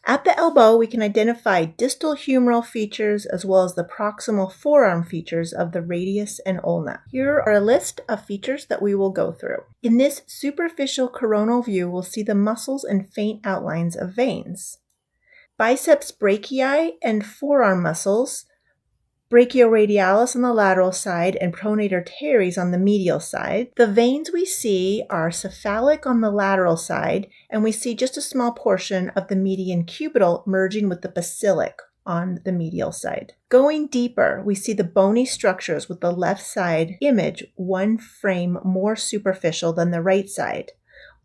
At the elbow, we can identify distal humeral features as well as the proximal forearm features of the radius and ulna. Here are a list of features that we will go through. In this superficial coronal view, we'll see the muscles and faint outlines of veins. Biceps brachii and forearm muscles, brachioradialis on the lateral side and pronator teres on the medial side. The veins we see are cephalic on the lateral side, and we see just a small portion of the median cubital merging with the basilic on the medial side. Going deeper, we see the bony structures with the left side image one frame more superficial than the right side.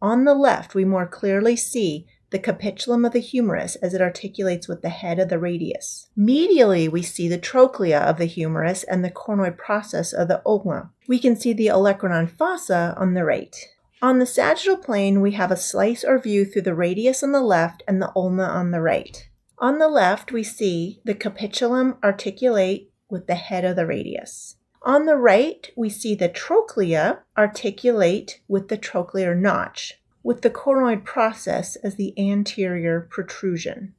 On the left, we more clearly see the capitulum of the humerus as it articulates with the head of the radius. Medially, we see the trochlea of the humerus and the cornoid process of the ulna. We can see the olecranon fossa on the right. On the sagittal plane, we have a slice or view through the radius on the left and the ulna on the right. On the left, we see the capitulum articulate with the head of the radius. On the right, we see the trochlea articulate with the trochlear notch, with the cornoid process as the anterior protrusion.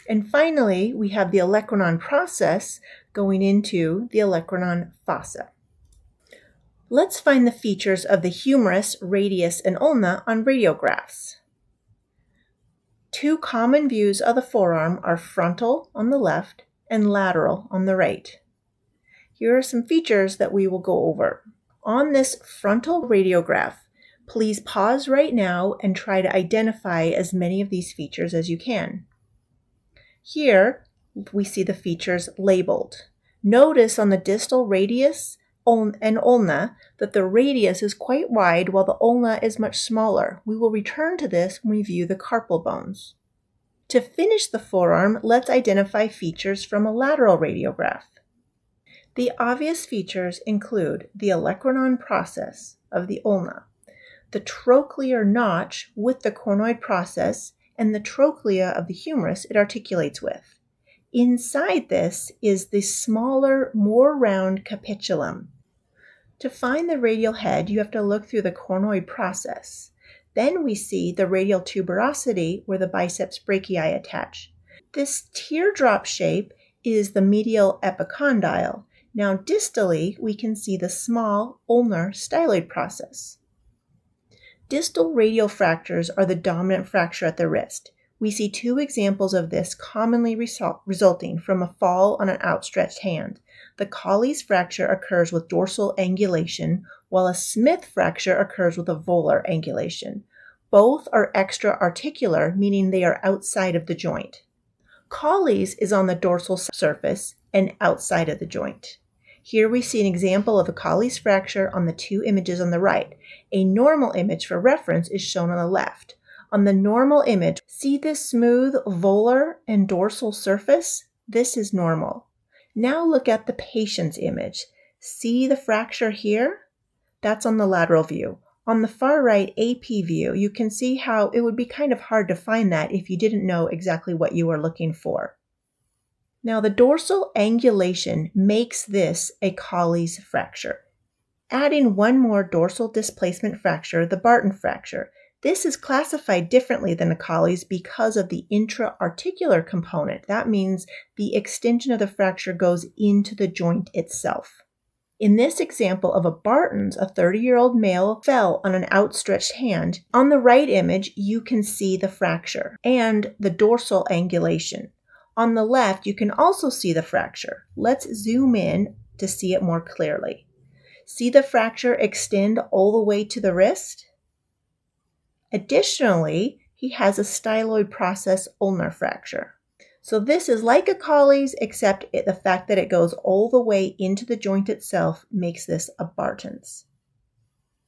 And finally, we have the olecranon process going into the olecranon fossa. Let's find the features of the humerus, radius, and ulna on radiographs. Two common views of the forearm are frontal on the left and lateral on the right. Here are some features that we will go over. On this frontal radiograph, please pause right now and try to identify as many of these features as you can. Here, we see the features labeled. Notice on the distal radius and ulna that the radius is quite wide while the ulna is much smaller. We will return to this when we view the carpal bones. To finish the forearm, let's identify features from a lateral radiograph. The obvious features include the olecranon process of the ulna, the trochlear notch with the cornoid process, and the trochlea of the humerus it articulates with. Inside this is the smaller, more round capitulum. To find the radial head, you have to look through the cornoid process. Then we see the radial tuberosity where the biceps brachii attach. This teardrop shape is the medial epicondyle. Now distally, we can see the small ulnar styloid process. Distal radial fractures are the dominant fracture at the wrist. We see two examples of this commonly resulting from a fall on an outstretched hand. The Colles fracture occurs with dorsal angulation, while a Smith fracture occurs with a volar angulation. Both are extra-articular, meaning they are outside of the joint. Colles is on the dorsal surface and outside of the joint. Here we see an example of a Colles fracture on the two images on the right. A normal image for reference is shown on the left. On the normal image, see this smooth volar and dorsal surface? This is normal. Now look at the patient's image. See the fracture here? That's on the lateral view. On the far right AP view, you can see how it would be kind of hard to find that if you didn't know exactly what you were looking for. Now the dorsal angulation makes this a Colles fracture. Adding one more dorsal displacement fracture, the Barton fracture. This is classified differently than a Colles because of the intra-articular component. That means the extension of the fracture goes into the joint itself. In this example of a Barton's, a 30-year-old male fell on an outstretched hand. On the right image, you can see the fracture and the dorsal angulation. On the left, you can also see the fracture. Let's zoom in to see it more clearly. See the fracture extend all the way to the wrist? Additionally, he has a styloid process ulnar fracture. So this is like a Colles, except the fact that it goes all the way into the joint itself makes this a Barton's.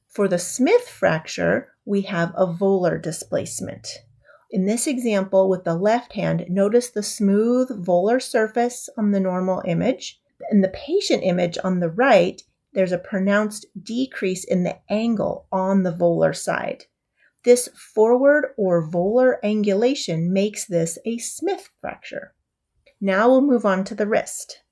For the Smith fracture, we have a volar displacement. In this example with the left hand, notice the smooth volar surface on the normal image. In the patient image on the right, there's a pronounced decrease in the angle on the volar side. This forward or volar angulation makes this a Smith fracture. Now we'll move on to the wrist.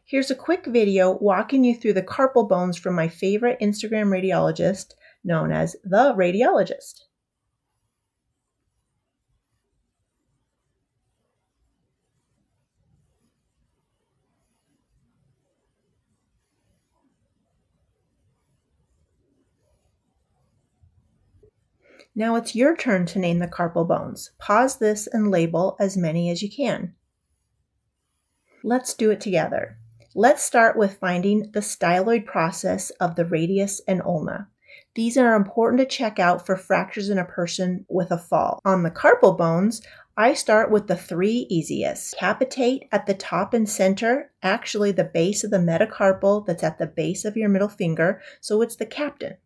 Here's a quick video walking you through the carpal bones from my favorite Instagram radiologist, known as The Radiologist. Now it's your turn to name the carpal bones. Pause this and label as many as you can. Let's do it together. Let's start with finding the styloid process of the radius and ulna. These are important to check out for fractures in a person with a fall. On the carpal bones, I start with the 3 easiest. Capitate at the top and center, actually the base of the metacarpal that's at the base of your middle finger, so it's the captain.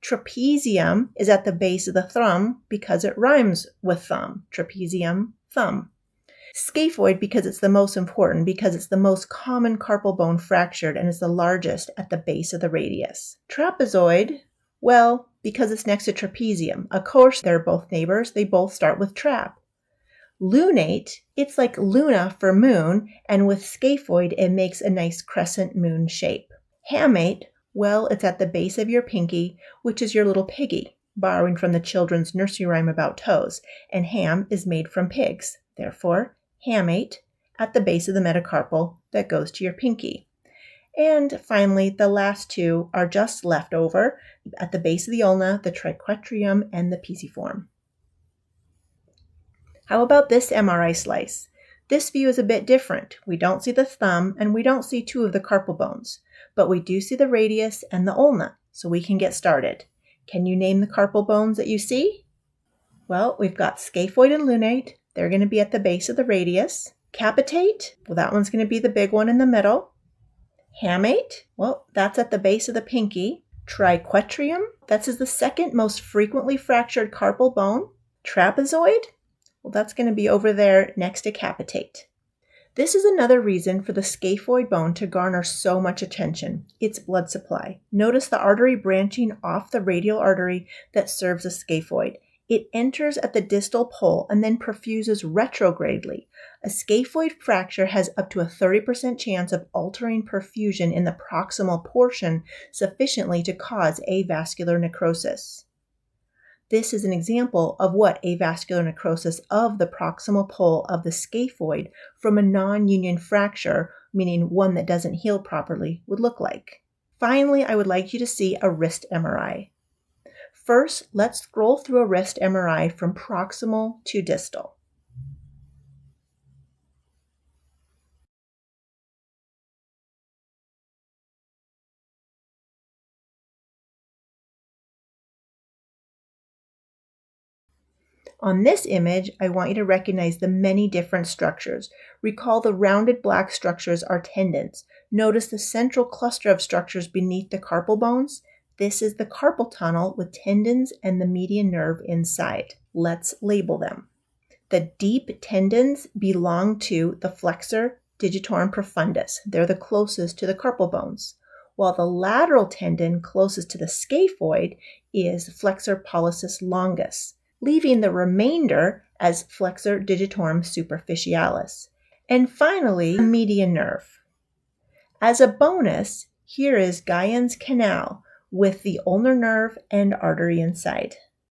Trapezium is at the base of the thumb because it rhymes with thumb. Trapezium, thumb. Scaphoid because it's the most important, because it's the most common carpal bone fractured and is the largest at the base of the radius. Trapezoid, well, because it's next to trapezium. Of course, they're both neighbors. They both start with trap. Lunate, it's like Luna for moon, and with scaphoid, it makes a nice crescent moon shape. Hamate, well, it's at the base of your pinky, which is your little piggy, borrowing from the children's nursery rhyme about toes, and ham is made from pigs. Therefore, hamate at the base of the metacarpal that goes to your pinky. And finally, the last 2 are just left over at the base of the ulna, the triquetrium and the pisiform. How about this MRI slice? This view is a bit different. We don't see the thumb and we don't see 2 of the carpal bones, but we do see the radius and the ulna, so we can get started. Can you name the carpal bones that you see? Well, we've got scaphoid and lunate. They're going to be at the base of the radius. Capitate, well, that one's going to be the big one in the middle. Hamate, well, that's at the base of the pinky. Triquetrium, that's the second most frequently fractured carpal bone. Trapezoid, well, that's going to be over there next to capitate. This is another reason for the scaphoid bone to garner so much attention, its blood supply. Notice the artery branching off the radial artery that serves the scaphoid. It enters at the distal pole and then perfuses retrogradely. A scaphoid fracture has up to a 30% chance of altering perfusion in the proximal portion sufficiently to cause avascular necrosis. This is an example of what avascular necrosis of the proximal pole of the scaphoid from a non-union fracture, meaning one that doesn't heal properly, would look like. Finally, I would like you to see a wrist MRI. First, let's scroll through a wrist MRI from proximal to distal. On this image, I want you to recognize the many different structures. Recall the rounded black structures are tendons. Notice the central cluster of structures beneath the carpal bones. This is the carpal tunnel with tendons and the median nerve inside. Let's label them. The deep tendons belong to the flexor digitorum profundus. They're the closest to the carpal bones, while the lateral tendon closest to the scaphoid is flexor pollicis longus, leaving the remainder as flexor digitorum superficialis. And finally, the median nerve. As a bonus, here is Guyon's canal with the ulnar nerve and artery inside.